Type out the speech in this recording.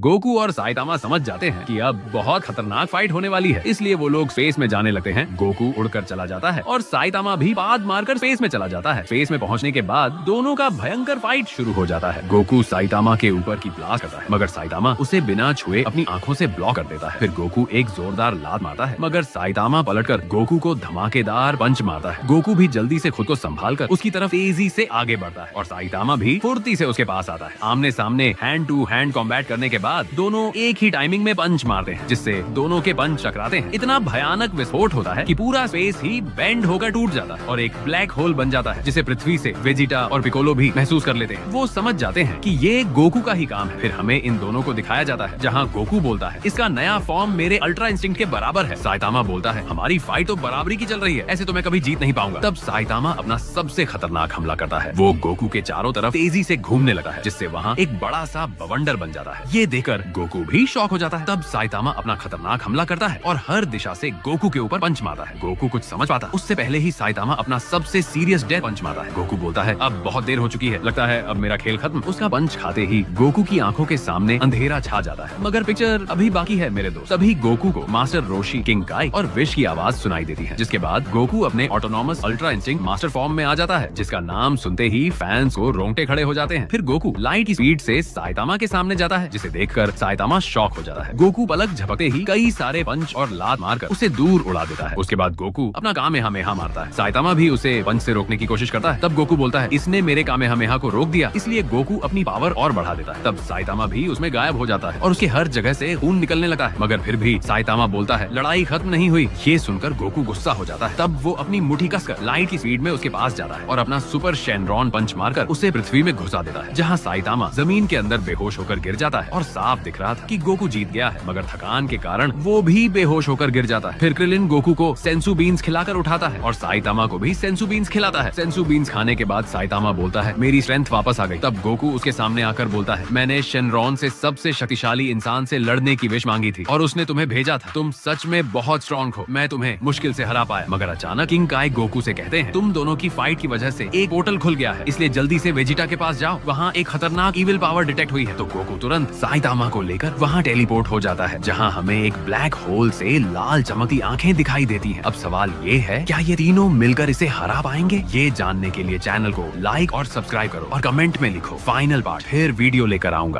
Goku और Saitama समझ जाते हैं कि अब बहुत खतरनाक फाइट होने वाली है, इसलिए वो लोग स्पेस में जाने लगते हैं। गोकू उड़कर चला जाता है और साइतामा भी पाद मारकर स्पेस में चला जाता है। स्पेस में पहुंचने के बाद दोनों का भयंकर फाइट शुरू हो जाता है। गोकू साइतामा के ऊपर की ब्लास्ट करता है, मगर साइतामा उसे बिना छुए अपनी आंखों से ब्लॉक कर देता है। फिर गोकू एक जोरदार लात मारता है, मगर साइतामा पलटकर गोकू को धमाकेदार पंच मारता है। गोकू भी जल्दी से खुद को संभालकर उसकी तरफ तेजी से आगे बढ़ता है और साइतामा भी फुर्ती से उसके पास आता है। आमने सामने हैंड टू हैंड कॉम्बैट करने के बाद दोनों एक ही टाइमिंग में पंच मारते हैं, जिससे दोनों के पंच टकराते हैं। इतना भयानक विस्फोट होता है कि पूरा स्पेस ही बेंड होकर टूट जाता है और एक ब्लैक होल बन जाता है, जिसे पृथ्वी से वेजिटा और पिकोलो भी महसूस कर लेते हैं। वो समझ जाते हैं कि ये गोकू का ही काम है। फिर हमें इन दोनों को दिखाया जाता है, जहाँ गोकू बोलता है, इसका नया फॉर्म मेरे अल्ट्रा इंस्टिंक्ट के बराबर है। साइतामा बोलता है, हमारी फाइट तो बराबरी की चल रही है, ऐसे तो मैं कभी जीत नहीं पाऊंगा। तब साइतामा अपना सबसे खतरनाक हमला करता है। वो गोकू के चारों तरफ तेजी से घूमने लगा है, जिससे वहाँ एक बड़ा सा बवंडर बन जाता है। ये देखकर गोकू भी शॉक हो जाता है। तब साइतामा अपना खतरनाक हमला करता है और हर दिशा से गोकू के ऊपर पंच मारता है। गोकू कुछ समझ पाता उससे पहले ही साइतामा अपना सबसे सीरियस डेथ पंच मारता है। गोकू बोलता है, अब बहुत देर हो चुकी है, लगता है अब मेरा खेल खत्म। उसका पंच खाते ही गोकू की आंखों के सामने अंधेरा छा जाता है, मगर पिक्चर अभी बाकी है मेरे दोस्त। तभी गोकू को मास्टर रोशी, किंग काई और विश की आवाज सुनाई देती है, जिसके बाद गोकू अपने autonomous ultra instinct master form में आ जाता है, जिसका नाम सुनते ही फैंस को रोंगटे खड़े हो जाते हैं। फिर गोकू लाइट की स्पीड से साइतामा के सामने जाता है, जिसे देखकर साइतामा शॉक हो जाता है। गोकू पलक झपकते ही कई सारे पंच और लात मारकर उसे दूर उड़ा देता है। उसके बाद गोकू अपना कामेहामेहा मारता है। साइतामा भी उसे पंच से रोकने की कोशिश करता है। तब गोकू बोलता है, इसने मेरे कामेहामेहा को रोक दिया, इसलिए गोकू अपनी पावर और बढ़ा देता है। तब साइतामा भी उसमें गायब हो जाता है और उसके हर जगह से खून निकलने लगता है, मगर फिर भी साइतामा बोलता है, लड़ाई खत्म नहीं हुई। ये सुनकर गोकू गुस्सा हो जाता है। तब वो अपनी मुट्ठी कसकर लाइट की स्पीड में उसके पास जाता है और अपना सुपर शेनरॉन पंच मारकर उसे पृथ्वी में घुसा देता है, जहाँ साइतामा जमीन के अंदर बेहोश होकर गिर जाता है। और साफ दिख रहा था कि गोकू जीत गया है, मगर थकान के कारण वो भी बेहोश होकर गिर जाता है। फिर क्रिलिन गोकू को सेंसू बीन्स खिलाकर उठाता है और साइतामा को भी सेंसू बीन्स खिलाता है। सेंसू बीन्स खाने के बाद साइतामा बोलता है, मेरी स्ट्रेंथ वापस आ गई। तब गोकू उसके सामने आकर बोलता है, मैंने शेनरॉन से सबसे शक्तिशाली इंसान से लड़ने की विश मांगी थी और उसने तुम्हें भेजा था। तुम सच में बहुत स्ट्रॉन्ग हो, मैं तुम्हें मुश्किल से हरा पाया। मगर अचानक किंग काई गोकू से कहते हैं, तुम दोनों की फाइट की वजह से एक पोर्टल खुल गया है, इसलिए जल्दी से वेजिटा के पास जाओ, वहाँ एक खतरनाक इविल पावर डिटेक्ट हुई है। तो गोकू तुरंत साइतामा को लेकर वहाँ टेलीपोर्ट हो जाता है, जहाँ हमें एक ब्लैक होल से लाल चमकती आंखें दिखाई देती हैं। अब सवाल ये है, क्या ये तीनों मिलकर इसे हरा पाएंगे? ये जानने के लिए चैनल को लाइक और सब्सक्राइब करो और कमेंट में लिखो फाइनल पार्ट, फिर वीडियो लेकर आऊंगा।